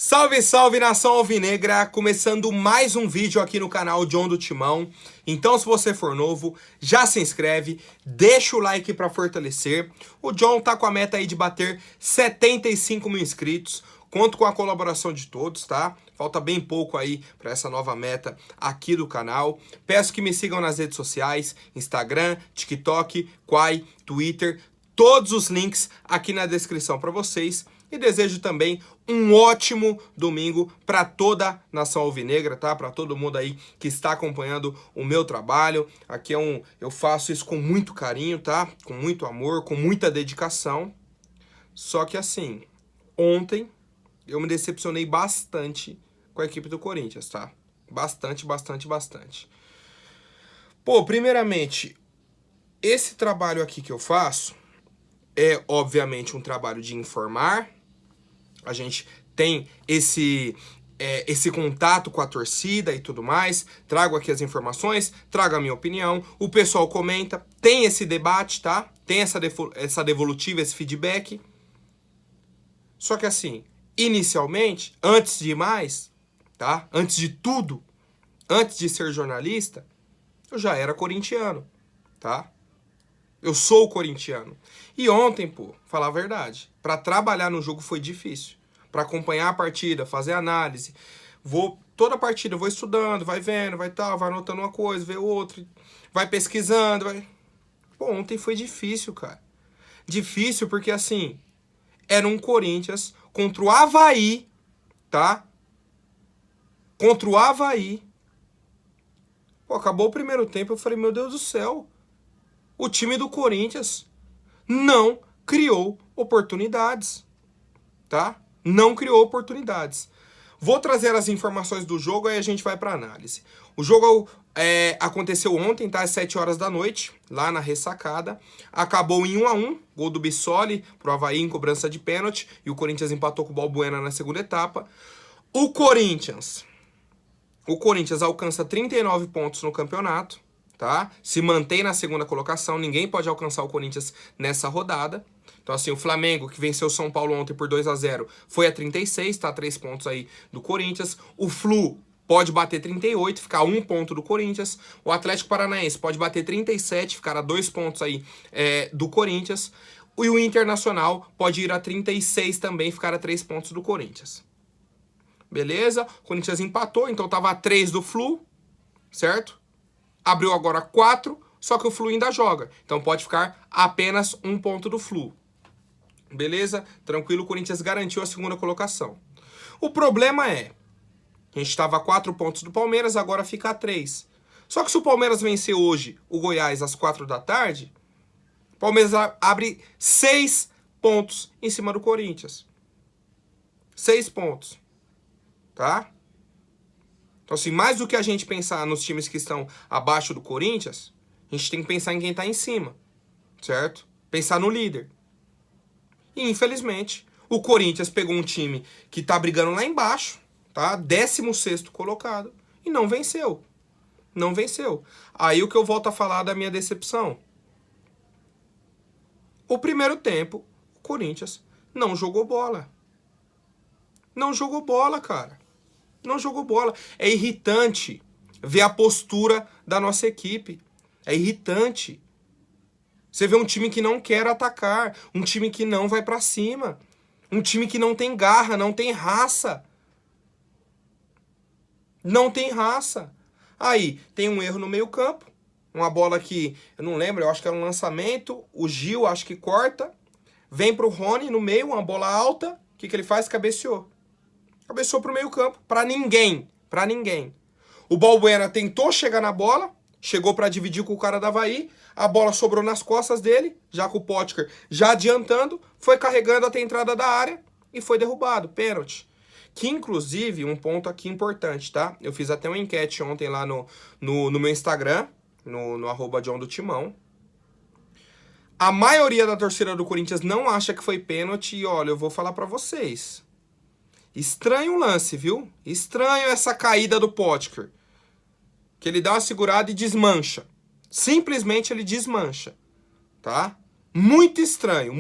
Salve, salve, nação alvinegra! Começando mais um vídeo aqui no canal John do Timão. Então, se você for novo, já se inscreve, deixa o like para fortalecer. O John tá com a meta aí de bater 75 mil inscritos. Conto com a colaboração de todos, tá? Falta bem pouco aí para essa nova meta aqui do canal. Peço que me sigam nas redes sociais, Instagram, TikTok, Quai, Twitter. Todos os links aqui na descrição para vocês. E desejo também um ótimo domingo para toda a nação alvinegra, tá? Para todo mundo aí que está acompanhando o meu trabalho. Aqui eu faço isso com muito carinho, tá? Com muito amor, com muita dedicação. Só que assim, ontem eu me decepcionei bastante com a equipe do Corinthians, tá? Bastante. Pô, primeiramente, esse trabalho aqui que eu faço é, obviamente, um trabalho de informar. A gente tem esse contato com a torcida e tudo mais. Trago aqui as informações, trago a minha opinião. O pessoal comenta, tem esse debate, tá? Tem essa devolutiva, esse feedback. Só que assim, inicialmente, antes de mais, tá? Antes de tudo, antes de ser jornalista, eu já era corintiano, tá? Eu sou corintiano. E ontem, pô, falar a verdade, para trabalhar no jogo foi difícil. Para acompanhar a partida, fazer análise. Toda a partida eu vou estudando, vai vendo, vai anotando uma coisa, vê outra, vai pesquisando, vai... Pô, ontem foi difícil, cara. Difícil porque, assim, era um Corinthians contra o Avaí, tá? Contra o Avaí. Pô, acabou o primeiro tempo, eu falei, meu Deus do céu. O time do Corinthians não criou oportunidades, tá? Não criou oportunidades. Vou trazer as informações do jogo, aí a gente vai para análise. O jogo aconteceu ontem, tá? Às 7 horas da noite, lá na Ressacada. Acabou em 1-1, gol do Bissoli pro Avaí em cobrança de pênalti, e o Corinthians empatou com o Balbuena na segunda etapa. O Corinthians alcança 39 pontos no campeonato, tá? Se mantém na segunda colocação, ninguém pode alcançar o Corinthians nessa rodada. Então, assim, o Flamengo, que venceu o São Paulo ontem por 2-0, foi a 36, tá? 3 pontos aí do Corinthians. O Flu pode bater 38, ficar a 1 ponto do Corinthians. O Atlético Paranaense pode bater 37, ficar a 2 pontos aí do Corinthians. E o Internacional pode ir a 36 também, ficar a 3 pontos do Corinthians. Beleza? O Corinthians empatou, então tava a 3 do Flu, certo? Abriu agora 4, só que o Flu ainda joga. Então pode ficar apenas 1 ponto do Flu. Beleza? Tranquilo, o Corinthians garantiu a segunda colocação. O problema é, a gente estava a 4 pontos do Palmeiras, agora fica a 3. Só que se o Palmeiras vencer hoje o Goiás às 4 da tarde, o Palmeiras abre 6 pontos em cima do Corinthians. 6 pontos. Tá? Então, assim, mais do que a gente pensar nos times que estão abaixo do Corinthians, a gente tem que pensar em quem está em cima, certo? Pensar no líder. E, infelizmente, o Corinthians pegou um time que está brigando lá embaixo, tá? 16º colocado, e não venceu. Não venceu. Aí o que eu volto a falar da minha decepção. O primeiro tempo, o Corinthians não jogou bola. Não jogou bola, cara. Não jogou bola. É irritante ver a postura da nossa equipe. É irritante. Você vê um time que não quer atacar, um time que não vai pra cima, um time que não tem garra, não tem raça. Não tem raça. Aí, tem um erro no meio-campo, uma bola que, eu não lembro, eu acho que era um lançamento, o Gil acho que corta, vem pro Rony no meio, uma bola alta, o que ele faz? Cabeceou. Cabeceou pro meio-campo, pra ninguém. O Balbuena tentou chegar na bola, chegou pra dividir com o cara da Avaí, a bola sobrou nas costas dele, já com o Potker já adiantando, foi carregando até a entrada da área e foi derrubado, pênalti. Que, inclusive, um ponto aqui importante, tá? Eu fiz até uma enquete ontem lá no meu Instagram, no @John do Timão. A maioria da torcida do Corinthians não acha que foi pênalti e, olha, eu vou falar pra vocês. Estranho o lance, viu? Estranho essa caída do Potker. Que ele dá uma segurada e desmancha. Simplesmente ele desmancha. Tá? Muito estranho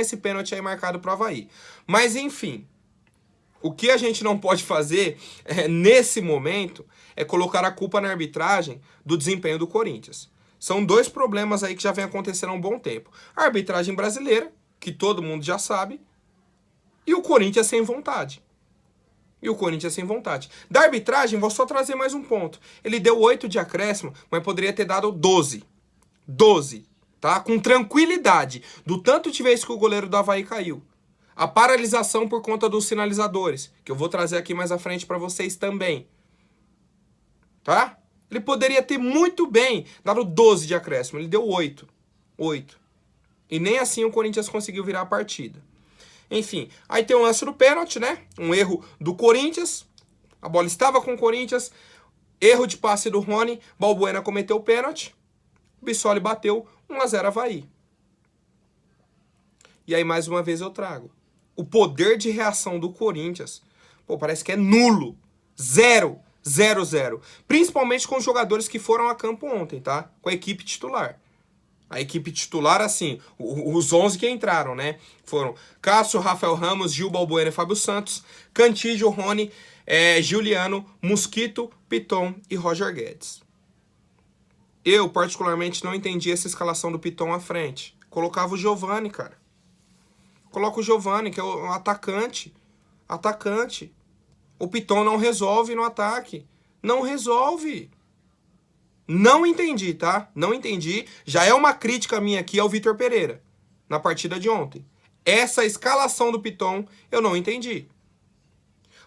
esse pênalti aí marcado pro Avaí. Mas enfim, O que a gente não pode fazer nesse momento é colocar a culpa na arbitragem do desempenho do Corinthians. São dois problemas aí que já vem acontecendo há um bom tempo. A arbitragem brasileira, que todo mundo já sabe, e o Corinthians sem vontade. Da arbitragem, vou só trazer mais um ponto. Ele deu 8 de acréscimo, mas poderia ter dado 12. 12, tá? Com tranquilidade. Do tanto de vezes que o goleiro do Avaí caiu. A paralisação por conta dos sinalizadores, que eu vou trazer aqui mais à frente para vocês também. Tá? Ele poderia ter muito bem dado 12 de acréscimo. Ele deu 8. 8. E nem assim o Corinthians conseguiu virar a partida. Enfim, aí tem o lance do pênalti, né? Um erro do Corinthians. A bola estava com o Corinthians. Erro de passe do Rony. Balbuena cometeu o pênalti. O Bissoli bateu 1-0 Avaí. E aí, mais uma vez, eu trago. O poder de reação do Corinthians, pô, parece que é nulo. 0. 0-0. Principalmente com os jogadores que foram a campo ontem, tá? Com a equipe titular. A equipe titular, assim, os 11 que entraram, né? Foram Cássio, Rafael Ramos, Gil, Balbuena e Fábio Santos, Cantígio, Rony, Juliano, Mosquito, Piton e Roger Guedes. Eu, particularmente, não entendi essa escalação do Piton à frente. Colocava o Giovani, cara. Coloca o Giovani, que é o atacante. Atacante. O Piton não resolve no ataque. Não resolve. Não entendi, tá? Não entendi. Já é uma crítica minha aqui ao Vitor Pereira, na partida de ontem. Essa escalação do Piton eu não entendi.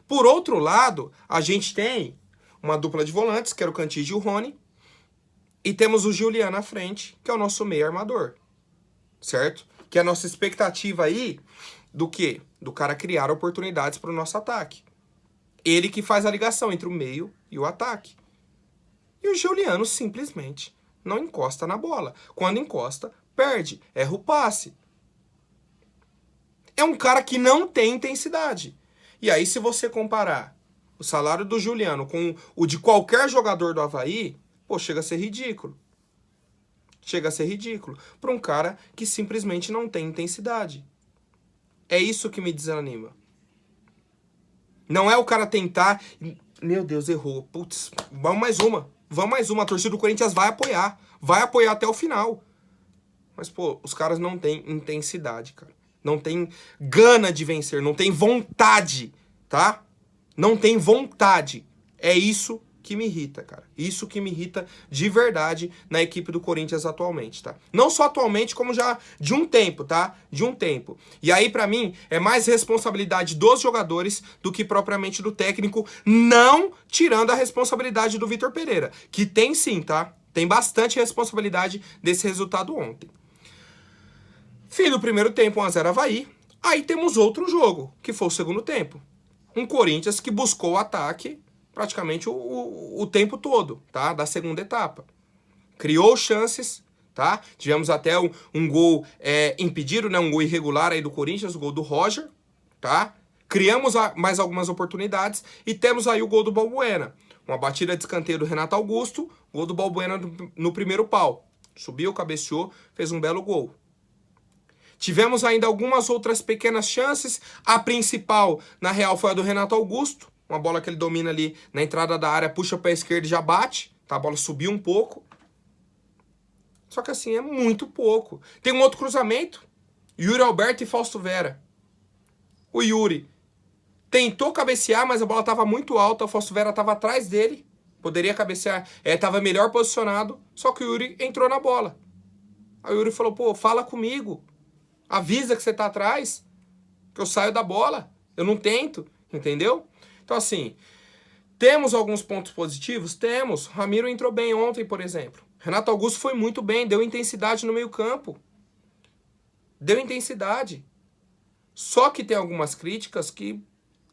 Por outro lado, a gente tem uma dupla de volantes, que era o Cantígio e o Rony. E temos o Juliano à frente, que é o nosso meio armador. Certo? Que é a nossa expectativa aí do quê? Do cara criar oportunidades para o nosso ataque. Ele que faz a ligação entre o meio e o ataque. E o Juliano simplesmente não encosta na bola. Quando encosta, perde. Erra o passe. É um cara que não tem intensidade. E aí, se você comparar o salário do Juliano com o de qualquer jogador do Avaí, pô, chega a ser ridículo. Chega a ser ridículo para um cara que simplesmente não tem intensidade. É isso que me desanima. Não é o cara tentar... Meu Deus, errou. Putz, vamos mais uma. Vamos mais uma. A torcida do Corinthians vai apoiar. Vai apoiar até o final. Mas, pô, os caras não têm intensidade, cara. Não tem gana de vencer. Não tem vontade, tá? Não tem vontade. É isso que me irrita, cara. Isso que me irrita de verdade na equipe do Corinthians atualmente, tá? Não só atualmente, como já de um tempo, tá? De um tempo. E aí, pra mim, é mais responsabilidade dos jogadores do que propriamente do técnico, não tirando a responsabilidade do Vitor Pereira, que tem sim, tá? Tem bastante responsabilidade desse resultado ontem. Fim do primeiro tempo, 1-0 Avaí. Aí temos outro jogo, que foi o segundo tempo. Um Corinthians que buscou o ataque praticamente o tempo todo, tá? Da segunda etapa. Criou chances, tá? Tivemos até um gol impedido, né? Um gol irregular aí do Corinthians, o gol do Roger, tá? Criamos mais algumas oportunidades e temos aí o gol do Balbuena. Uma batida de escanteio do Renato Augusto, gol do Balbuena no primeiro pau. Subiu, cabeceou, fez um belo gol. Tivemos ainda algumas outras pequenas chances. A principal, na real, foi a do Renato Augusto. Uma bola que ele domina ali na entrada da área, puxa para a esquerda e já bate. Tá? A bola subiu um pouco. Só que assim, é muito pouco. Tem um outro cruzamento. Yuri Alberto e Fausto Vera. O Yuri tentou cabecear, mas a bola estava muito alta. O Fausto Vera estava atrás dele. Poderia cabecear. Estava melhor posicionado. Só que o Yuri entrou na bola. Aí o Yuri falou, pô, fala comigo. Avisa que você tá atrás. Que eu saio da bola. Eu não tento. Entendeu? Então, assim, temos alguns pontos positivos? Temos. Ramiro entrou bem ontem, por exemplo. Renato Augusto foi muito bem, deu intensidade no meio-campo. Deu intensidade. Só que tem algumas críticas que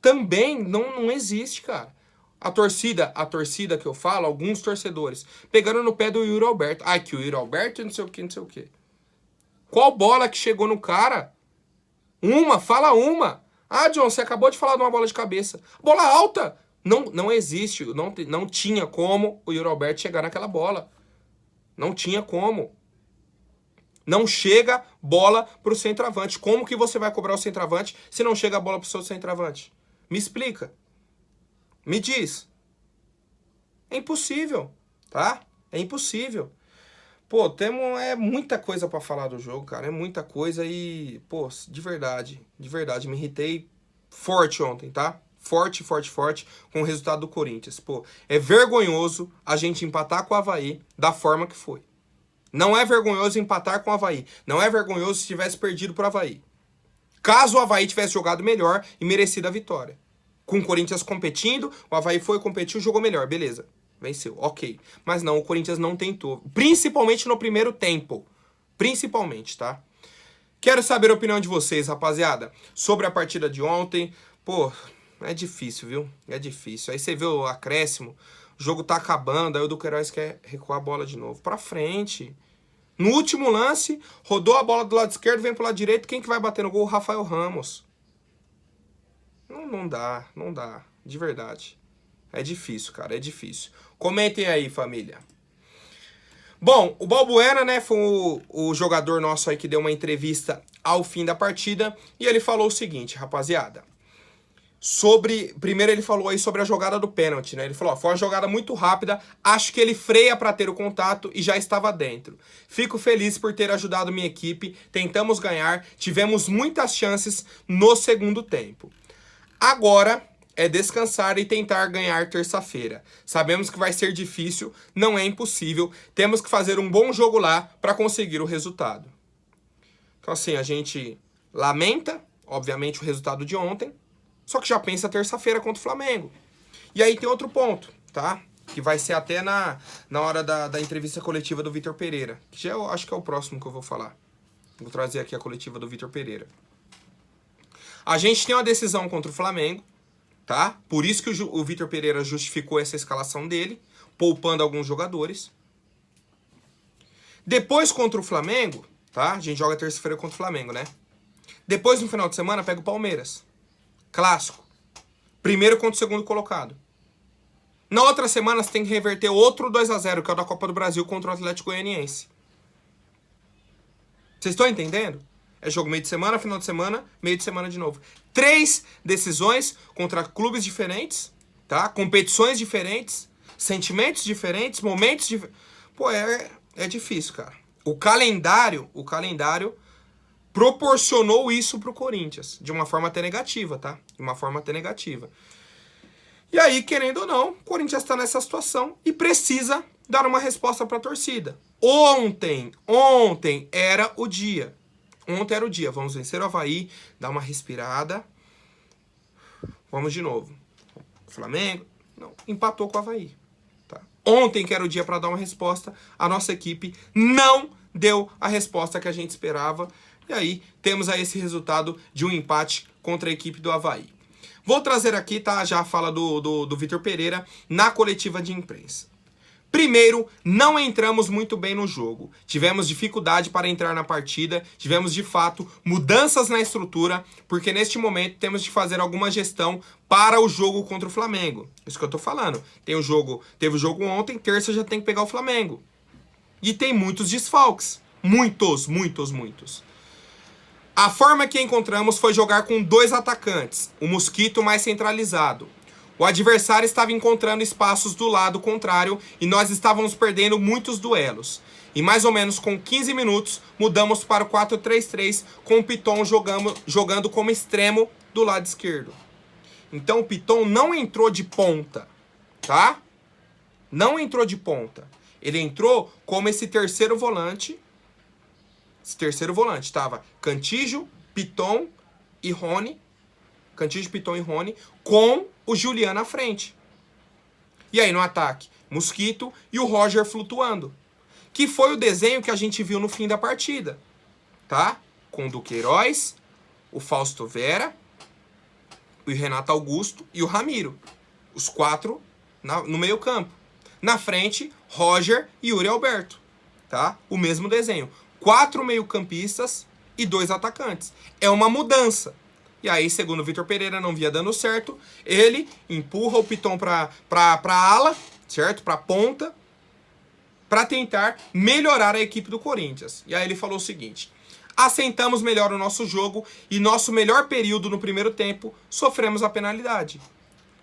também não existe, cara. A torcida que eu falo, alguns torcedores, pegando no pé do Yuri Alberto. Ai, que o Yuri Alberto não sei o que, não sei o que. Qual bola que chegou no cara? Fala uma. Ah, John, você acabou de falar de uma bola de cabeça. Bola alta! Não existe, não tinha como o Yuri Alberto chegar naquela bola. Não tinha como. Não chega bola pro centroavante. Como que você vai cobrar o centroavante se não chega a bola pro seu centroavante? Me explica. Me diz. É impossível, tá? É impossível. Pô, temos muita coisa pra falar do jogo, cara. É muita coisa e, pô, de verdade, me irritei forte ontem, tá? Forte, forte, forte com o resultado do Corinthians. Pô, é vergonhoso a gente empatar com o Avaí da forma que foi. Não é vergonhoso empatar com o Avaí. Não é vergonhoso se tivesse perdido pro Avaí. Caso o Avaí tivesse jogado melhor e merecido a vitória. Com o Corinthians competindo, o Avaí foi, competiu, jogou melhor, beleza. Venceu, ok. Mas não, o Corinthians não tentou. Principalmente no primeiro tempo. Principalmente, tá? Quero saber a opinião de vocês, rapaziada, sobre a partida de ontem. Pô, é difícil, viu? É difícil. Aí você vê o acréscimo, o jogo tá acabando, aí o Duqueiroz quer recuar a bola de novo. Pra frente. No último lance, rodou a bola do lado esquerdo, vem pro lado direito. Quem que vai bater no gol? O Rafael Ramos. Não dá, não dá. De verdade. É difícil, cara, é difícil. Comentem aí, família. Bom, o Balbuena, né, foi o jogador nosso aí que deu uma entrevista ao fim da partida. E ele falou o seguinte, rapaziada. Primeiro ele falou aí sobre a jogada do pênalti, né? Ele falou, ó, foi uma jogada muito rápida, acho que ele freia para ter o contato e já estava dentro. Fico feliz por ter ajudado minha equipe, tentamos ganhar, tivemos muitas chances no segundo tempo. Agora é descansar e tentar ganhar terça-feira. Sabemos que vai ser difícil, não é impossível, temos que fazer um bom jogo lá para conseguir o resultado. Então assim, a gente lamenta, obviamente, o resultado de ontem, só que já pensa terça-feira contra o Flamengo. E aí tem outro ponto, tá? Que vai ser até na hora da entrevista coletiva do Vitor Pereira. Que já eu acho que é o próximo que eu vou falar. Vou trazer aqui a coletiva do Vitor Pereira. A gente tem uma decisão contra o Flamengo, tá? Por isso que o Vitor Pereira justificou essa escalação dele, poupando alguns jogadores. Depois contra o Flamengo, tá? A gente joga terça-feira contra o Flamengo, né? Depois no final de semana pega o Palmeiras. Clássico. Primeiro contra o segundo colocado. Na outra semana você tem que reverter outro 2-0, que é o da Copa do Brasil contra o Atlético Goianiense. Vocês estão entendendo? É jogo meio de semana, final de semana, meio de semana de novo. 3 decisões contra clubes diferentes, tá? Competições diferentes, sentimentos diferentes, momentos diferentes. Pô, é difícil, cara. O calendário proporcionou isso pro Corinthians. De uma forma até negativa, tá? De uma forma até negativa. E aí, querendo ou não, o Corinthians tá nessa situação e precisa dar uma resposta pra torcida. Ontem era o dia. Ontem era o dia. Vamos vencer o Avaí, dar uma respirada. Vamos de novo. Flamengo, não, empatou com o Avaí. Tá? Ontem, que era o dia pra dar uma resposta, a nossa equipe não deu a resposta que a gente esperava. E aí, temos aí esse resultado de um empate contra a equipe do Avaí. Vou trazer aqui, tá, já a fala do Vitor Pereira na coletiva de imprensa. Primeiro, não entramos muito bem no jogo. Tivemos dificuldade para entrar na partida, tivemos, de fato, mudanças na estrutura, porque neste momento temos de fazer alguma gestão para o jogo contra o Flamengo. Isso que eu tô falando. Teve o jogo ontem, terça já tem que pegar o Flamengo. E tem muitos desfalques. Muitos. A forma que encontramos foi jogar com 2 atacantes, o Mosquito mais centralizado. O adversário estava encontrando espaços do lado contrário e nós estávamos perdendo muitos duelos. E mais ou menos com 15 minutos, mudamos para o 4-3-3 com o Piton jogando como extremo do lado esquerdo. Então o Piton não entrou de ponta, tá? Não entrou de ponta. Ele entrou como esse terceiro volante. Esse terceiro volante tava Cantígio, Piton e Rony. Cantígio, Piton e Rony com o Julián na frente. E aí no ataque, Mosquito e o Roger flutuando. Que foi o desenho que a gente viu no fim da partida. Tá? Com o Duqueiroz, o Fausto Vera, o Renato Augusto e o Ramiro. Os 4 no meio campo. Na frente, Roger e Yuri Alberto. Tá? O mesmo desenho. 4 meio-campistas e 2 atacantes. É uma mudança. E aí, segundo o Vitor Pereira, não via dando certo. Ele empurra o Piton pra ala, certo? Pra ponta, pra tentar melhorar a equipe do Corinthians. E aí ele falou o seguinte: assentamos melhor o nosso jogo e nosso melhor período no primeiro tempo, sofremos a penalidade.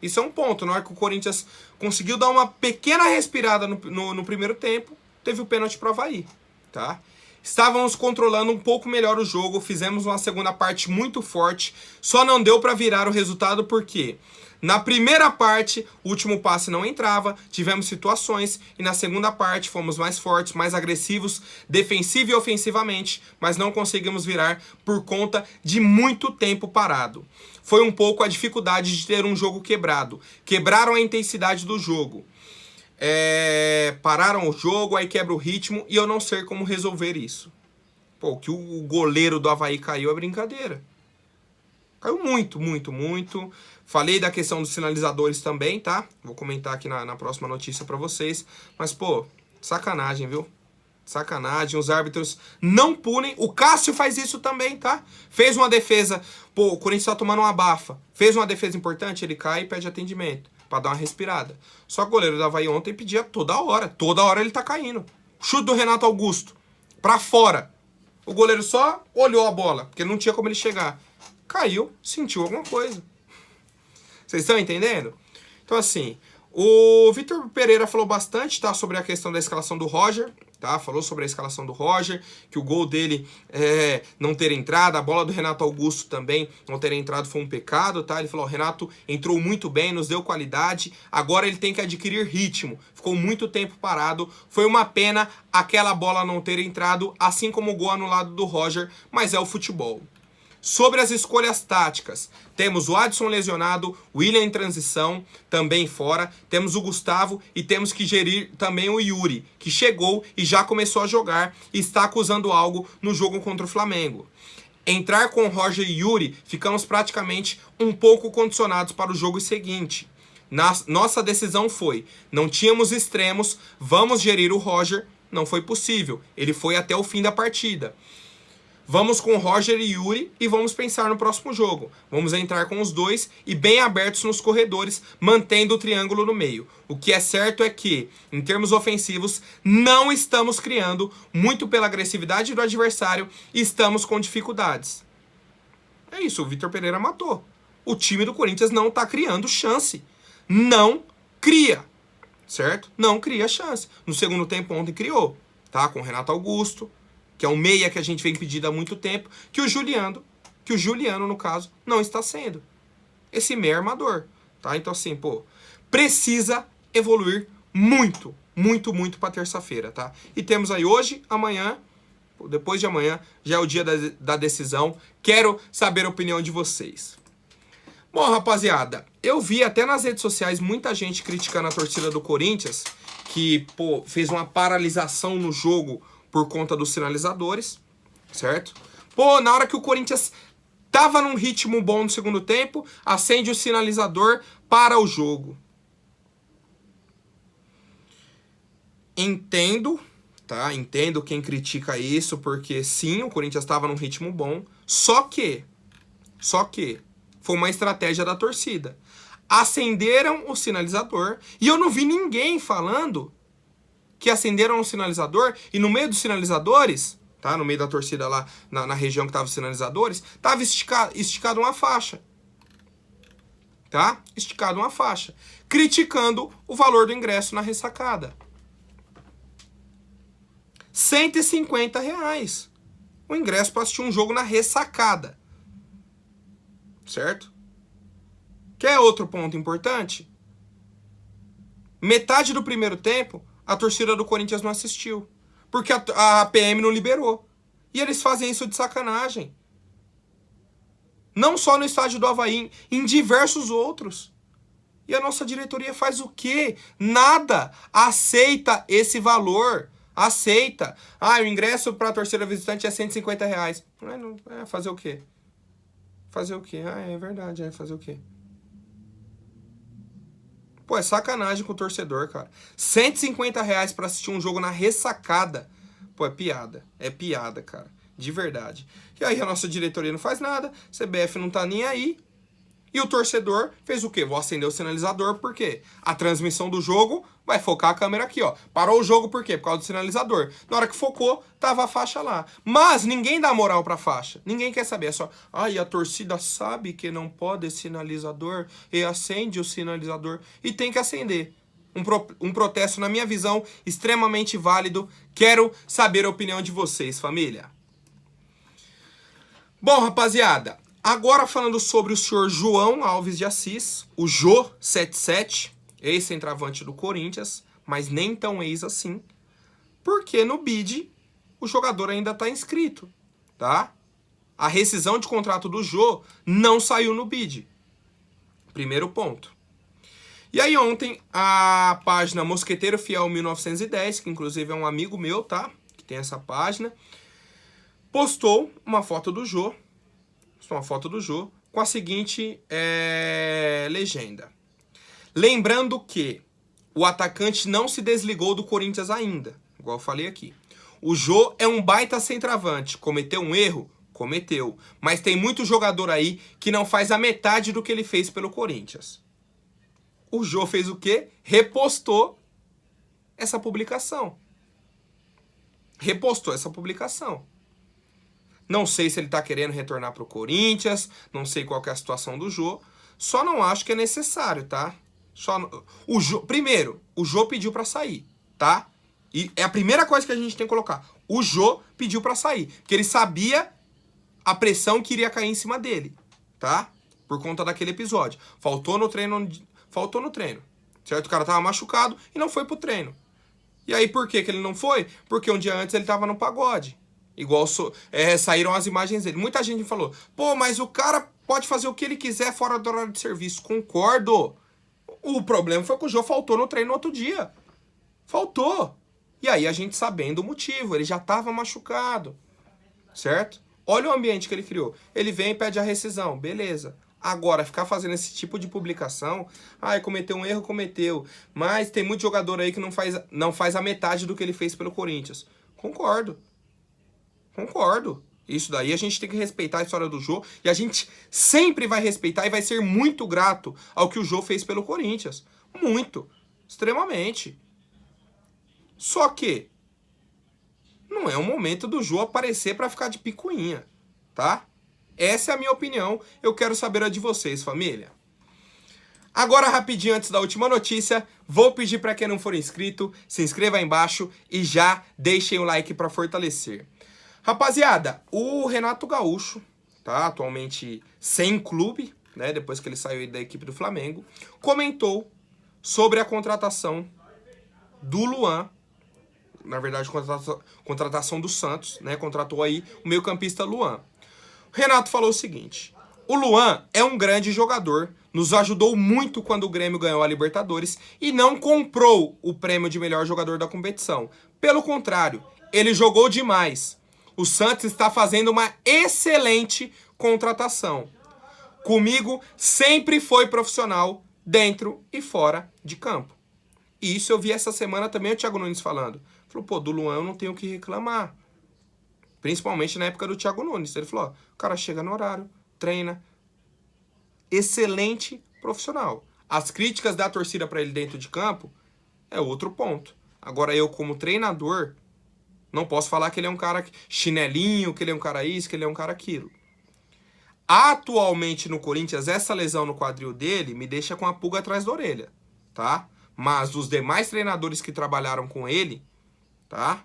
Isso é um ponto. Na hora que o Corinthians conseguiu dar uma pequena respirada no primeiro tempo, teve o pênalti para o Avaí, tá? Estávamos controlando um pouco melhor o jogo, fizemos uma segunda parte muito forte, só não deu para virar o resultado porque na primeira parte o último passe não entrava, tivemos situações e na segunda parte fomos mais fortes, mais agressivos, defensivo e ofensivamente, mas não conseguimos virar por conta de muito tempo parado. Foi um pouco a dificuldade de ter um jogo quebrado. Quebraram a intensidade do jogo. Pararam o jogo, aí quebra o ritmo e eu não sei como resolver isso. Pô, que o goleiro do Avaí caiu é brincadeira. Caiu muito, muito, muito. Falei da questão dos sinalizadores também, tá? Vou comentar aqui na próxima notícia pra vocês. Mas, pô, sacanagem, viu? Sacanagem, os árbitros não punem. O Cássio faz isso também, tá? Fez uma defesa, pô, o Corinthians tá tomando uma bafa. Fez uma defesa importante, ele cai e pede atendimento pra dar uma respirada. Só que o goleiro da Avaí ontem pedia toda hora ele tá caindo. Chute do Renato Augusto, pra fora. O goleiro só olhou a bola, porque não tinha como ele chegar. Caiu, sentiu alguma coisa. Vocês estão entendendo? Então assim, o Vitor Pereira falou bastante, tá, sobre a questão da escalação do Roger, tá? Falou sobre a escalação do Roger, que o gol dele não ter entrado, a bola do Renato Augusto também não ter entrado foi um pecado, tá? Ele falou, o Renato entrou muito bem, nos deu qualidade, agora ele tem que adquirir ritmo. Ficou muito tempo parado, foi uma pena aquela bola não ter entrado, assim como o gol anulado do Roger, mas é o futebol. Sobre as escolhas táticas, temos o Adson lesionado, o William em transição, também fora, temos o Gustavo e temos que gerir também o Yuri, que chegou e já começou a jogar e está acusando algo no jogo contra o Flamengo. Entrar com Roger e Yuri, ficamos praticamente um pouco condicionados para o jogo seguinte. Nossa decisão foi, não tínhamos extremos, vamos gerir o Roger, não foi possível, ele foi até o fim da partida. Vamos com Roger e Yuri e vamos pensar no próximo jogo. Vamos entrar com os dois e bem abertos nos corredores, mantendo o triângulo no meio. O que é certo é que, em termos ofensivos, não estamos criando, muito pela agressividade do adversário, e estamos com dificuldades. É isso, o Vitor Pereira matou. O time do Corinthians não está criando chance. Não cria, certo? Não cria chance. No segundo tempo ontem criou, tá? Com o Renato Augusto, que é um meia que a gente vem pedindo há muito tempo, que o Juliano, no caso, não está sendo. Esse meia armador, tá? Então assim, pô, precisa evoluir muito, muito, muito para terça-feira, tá? E temos aí hoje, amanhã, depois de amanhã, já é o dia da decisão. Quero saber a opinião de vocês. Bom, rapaziada, eu vi até nas redes sociais muita gente criticando a torcida do Corinthians, que, pô, fez uma paralisação no jogo por conta dos sinalizadores, certo? Pô, na hora que o Corinthians tava num ritmo bom no segundo tempo, acende o sinalizador para o jogo. Entendo, tá? Entendo quem critica isso, porque sim, o Corinthians estava num ritmo bom, só que foi uma estratégia da torcida. Acenderam o sinalizador e eu não vi ninguém falando que acenderam um sinalizador e no meio dos sinalizadores, tá? No meio da torcida lá, na região que tava os sinalizadores, tava esticado uma faixa. Tá? Esticado uma faixa. Criticando o valor do ingresso na ressacada. R$150. O ingresso para assistir um jogo na ressacada. Certo? Quer outro ponto importante? Metade do primeiro tempo, a torcida do Corinthians não assistiu. Porque a PM não liberou. E eles fazem isso de sacanagem. Não só no estádio do Avaí, em diversos outros. E a nossa diretoria faz o quê? Nada. Aceita esse valor. Aceita. Ah, o ingresso para a torcida visitante é R$150. Fazer o quê? Fazer o quê? Ah, é verdade. Fazer o quê? Pô, é sacanagem com o torcedor, cara. R$150 pra assistir um jogo na ressacada. Pô, é piada. É piada, cara. De verdade. E aí a nossa diretoria não faz nada. CBF não tá nem aí. E o torcedor fez o quê? Vou acender o sinalizador, por quê? A transmissão do jogo vai focar a câmera aqui, ó. Parou o jogo por quê? Por causa do sinalizador. Na hora que focou, tava a faixa lá. Mas ninguém dá moral pra faixa. Ninguém quer saber. É só, ai, a torcida sabe que não pode sinalizador e acende o sinalizador. E tem que acender. Um protesto, na minha visão, extremamente válido. Quero saber a opinião de vocês, família. Bom, rapaziada, agora falando sobre o senhor João Alves de Assis, o Jô 77, ex-centroavante do Corinthians, mas nem tão ex assim, porque no BID o jogador ainda está inscrito, tá? A rescisão de contrato do Jô não saiu no BID. Primeiro ponto. E aí ontem a página Mosqueteiro Fiel 1910, que inclusive é um amigo meu, tá? Que tem essa página, postou uma foto do Jô, com a seguinte legenda. Lembrando que o atacante não se desligou do Corinthians ainda, igual eu falei aqui. O Jô é um baita centroavante, cometeu um erro? Cometeu. Mas tem muito jogador aí que não faz a metade do que ele fez pelo Corinthians. O Jô fez o quê? Repostou essa publicação. Não sei se ele tá querendo retornar pro Corinthians, não sei qual que é a situação do Jô, só não acho que é necessário, tá? Primeiro, o Jô pediu pra sair, tá? E é a primeira coisa que a gente tem que colocar. O Jô pediu pra sair, porque ele sabia a pressão que iria cair em cima dele, tá? Por conta daquele episódio. Faltou no treino, certo? O cara tava machucado e não foi pro treino. E aí por que ele não foi? Porque um dia antes ele tava no pagode. Igual saíram as imagens dele. Muita gente falou, pô, mas o cara pode fazer o que ele quiser fora do horário de serviço. Concordo. O problema foi que o Jô faltou no treino no outro dia. Faltou. E aí a gente sabendo o motivo, ele já estava machucado. Certo? Olha o ambiente que ele criou. Ele vem e pede a rescisão. Beleza. Agora, ficar fazendo esse tipo de publicação, cometeu um erro, cometeu. Mas tem muito jogador aí que não faz a metade do que ele fez pelo Corinthians. Concordo. Isso daí a gente tem que respeitar a história do Jô. E a gente sempre vai respeitar e vai ser muito grato ao que o Jô fez pelo Corinthians. Muito. Extremamente. Só que não é o momento do Jô aparecer pra ficar de picuinha. Tá? Essa é a minha opinião. Eu quero saber a de vocês, família. Agora, rapidinho, antes da última notícia, vou pedir para quem não for inscrito, se inscreva aí embaixo e já deixem o like para fortalecer. Rapaziada, o Renato Gaúcho, tá, atualmente sem clube, né, depois que ele saiu da equipe do Flamengo, comentou sobre a contratação do Luan, na verdade, contratação do Santos, né, contratou aí o meio-campista Luan. O Renato falou o seguinte, o Luan é um grande jogador, nos ajudou muito quando o Grêmio ganhou a Libertadores e não comprou o prêmio de melhor jogador da competição. Pelo contrário, ele jogou demais. O Santos está fazendo uma excelente contratação. Comigo sempre foi profissional dentro e fora de campo. E isso eu vi essa semana também o Thiago Nunes falando. Falou, pô, do Luan eu não tenho o que reclamar. Principalmente na época do Thiago Nunes. Ele falou, ó, o cara chega no horário, treina. Excelente profissional. As críticas da torcida para ele dentro de campo é outro ponto. Agora eu como treinador não posso falar que ele é um cara chinelinho, que ele é um cara isso, que ele é um cara aquilo. Atualmente no Corinthians, essa lesão no quadril dele me deixa com a pulga atrás da orelha, tá? Mas os demais treinadores que trabalharam com ele, tá?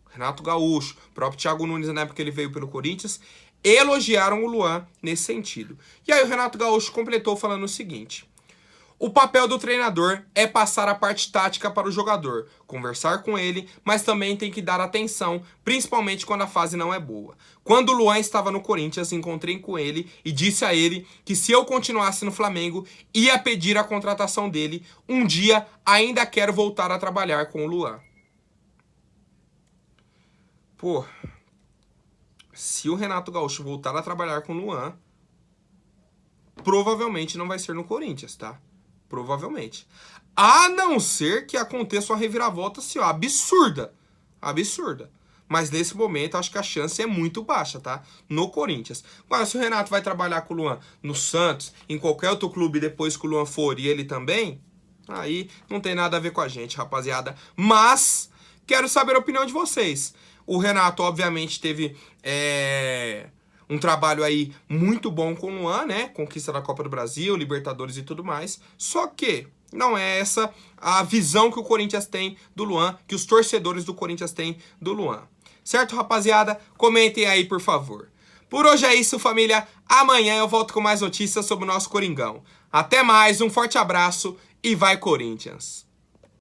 Renato Gaúcho, próprio Thiago Nunes, na época que ele veio pelo Corinthians, elogiaram o Luan nesse sentido. E aí o Renato Gaúcho completou falando o seguinte: o papel do treinador é passar a parte tática para o jogador, conversar com ele, mas também tem que dar atenção, principalmente quando a fase não é boa. Quando o Luan estava no Corinthians, encontrei com ele e disse a ele que se eu continuasse no Flamengo, ia pedir a contratação dele. Um dia ainda quero voltar a trabalhar com o Luan. Pô, se o Renato Gaúcho voltar a trabalhar com o Luan, provavelmente não vai ser no Corinthians, tá? Provavelmente. A não ser que aconteça uma reviravolta assim, ó, absurda. Absurda. Mas nesse momento, acho que a chance é muito baixa, tá? No Corinthians. Agora, se o Renato vai trabalhar com o Luan no Santos, em qualquer outro clube, depois que o Luan for e ele também, aí não tem nada a ver com a gente, rapaziada. Mas, quero saber a opinião de vocês. O Renato, obviamente, teve um trabalho aí muito bom com o Luan, né? Conquista da Copa do Brasil, Libertadores e tudo mais. Só que não é essa a visão que o Corinthians tem do Luan, que os torcedores do Corinthians têm do Luan. Certo, rapaziada? Comentem aí, por favor. Por hoje é isso, família. Amanhã eu volto com mais notícias sobre o nosso Coringão. Até mais, um forte abraço e vai Corinthians!